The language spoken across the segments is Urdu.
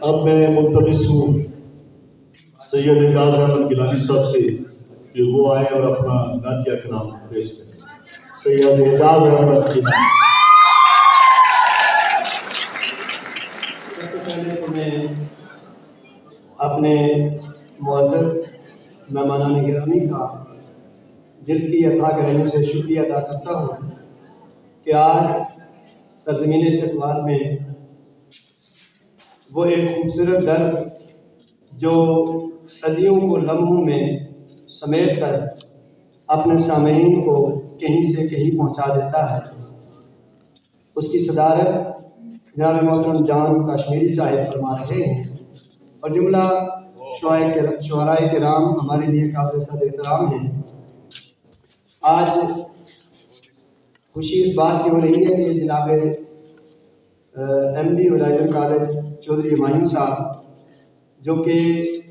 اب میں ملتمس ہوں سید اعجاز احمد گیلانی صاحب سے کہ وہ آئے اور اپنا نعتیہ کلام پیش کریں. سید اعجاز احمد گیلانی. سب سے پہلے تو میں اپنے معزز مہمانان گرامی کا دل کی اتھاہ گہرائیوں سے شکریہ ادا کرتا ہوں کہ آج سرزمین چتوال میں وہ ایک خوبصورت در جو صدیوں کو لمحوں میں سمیٹ کر اپنے سامعین کو کہیں سے کہیں پہنچا دیتا ہے. اس کی صدارت جناب محترم جان کشمیری صاحب فرما رہے ہیں اور جملہ شعراء کرام ہمارے لیے قابل صد احترام ہیں. آج خوشی اس بات کی ہو رہی ہے کہ جناب ایم ڈی ولائدن کالج چودھری ہمایوں صاحب جو کہ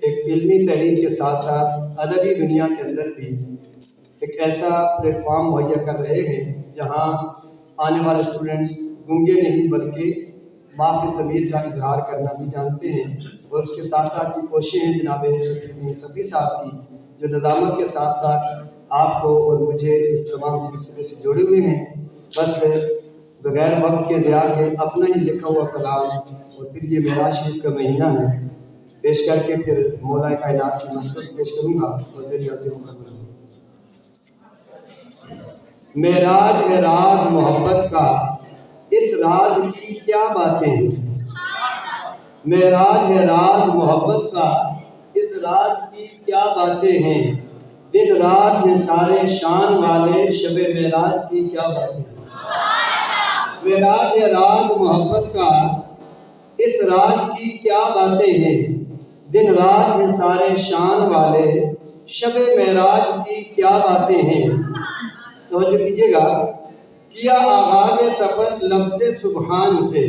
ایک علمی تحریر کے ساتھ ساتھ ادبی دنیا کے اندر بھی ایک ایسا پلیٹ فارم مہیا کر رہے ہیں جہاں آنے والے اسٹوڈنٹس گنگے نہیں بلکہ معافی ضمیر کا اظہار کرنا بھی جانتے ہیں. اور اس کے ساتھ ساتھ کی کوششیں ہیں جناب صفی صاحب کی جو ندامت کے ساتھ ساتھ آپ کو اور مجھے اس تمام سلسلے سے جڑے ہوئے ہیں. بس بغیر وقت کے ضیاع کے اپنا ہی لکھا ہوا کلام اور پھر یہ معراج شریف کا مہینہ ہے پیش کر کے پھر مولا کائنات کی منصب پیش کروں گا. اور معراج ہے راز محبت کا اس راز کی کیا باتیں ہیں. معراج ہے راز محبت کا اس راز کی کیا باتیں ہیں. دن رات میں سارے شان والے شب معراج کی کیا باتیں ہیں. معراج ہے راز محبت کا اس راز کی کیا باتیں ہیں. دن رات میں سارے شان والے شب معراج کی کیا باتیں ہیں. توجہ کیجیے گا. کیا آغاز سفر لفظ سبحان سے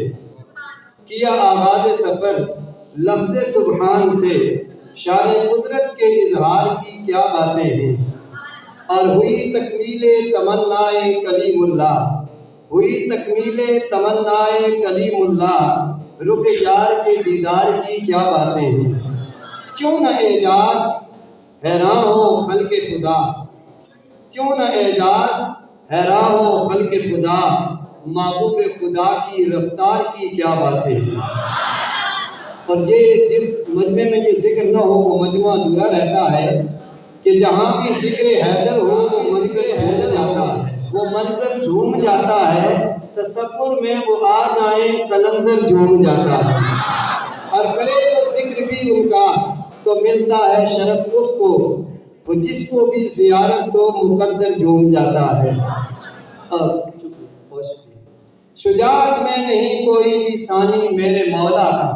کیا آغاز سفر لفظ سبحان سے شان قدرت کے اظہار کی کیا باتیں ہیں. اور ہوئی تکمیل تمنائے کلیم اللہ ہوئی تکمیل تمنائے کلیم اللہ رخ یار کے دیدار کی کیا باتیں ہیں. کیوں نہ اعجاز حیراں ہو خلق خدا کیوں نہ اعجاز حیراں ہو خلق خدا محبوب خدا کی رفتار کی کیا باتیں ہیں. اور یہ جس مجمع میں یہ ذکر نہ ہو وہ مجمع ادھورا رہتا ہے کہ جہاں بھی ذکر حیدر ہو وہ منظر حیدر جاتا ہے وہ منظر جھوم جاتا ہے. تصور میں وہ آ جائیں قلندر جھوم جاتا ہے. اور کرے تو ذکر بھی ان کا تو ملتا ہے شرف اس کو وہ جس کو بھی زیارت تو مقدر جھوم جاتا ہے. شجاعت میں نہیں کوئی بھی ثانی میرے مولا کا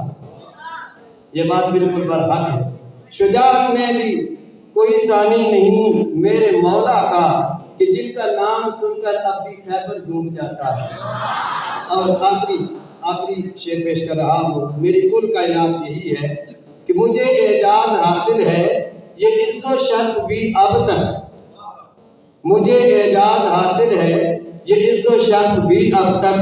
یہ بات بالکل برحق ہے. شجاعت میں بھی کوئی ثانی نہیں میرے مولا کا کہ جن کا نام سن کر اب بھی خیبر جھوم جاتا ہے. اور آخری شعر پیش کر رہا ہوں. میری کل کائنات یہی ہے کہ مجھے اعجاز حاصل ہے یہ عزت و شرف بھی اب تک مجھے اعجاز حاصل ہے یہ عزت و شرف بھی اب تک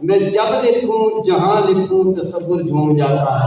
میں جب لکھوں جہاں لکھوں تصور جھوم جاتا ہے.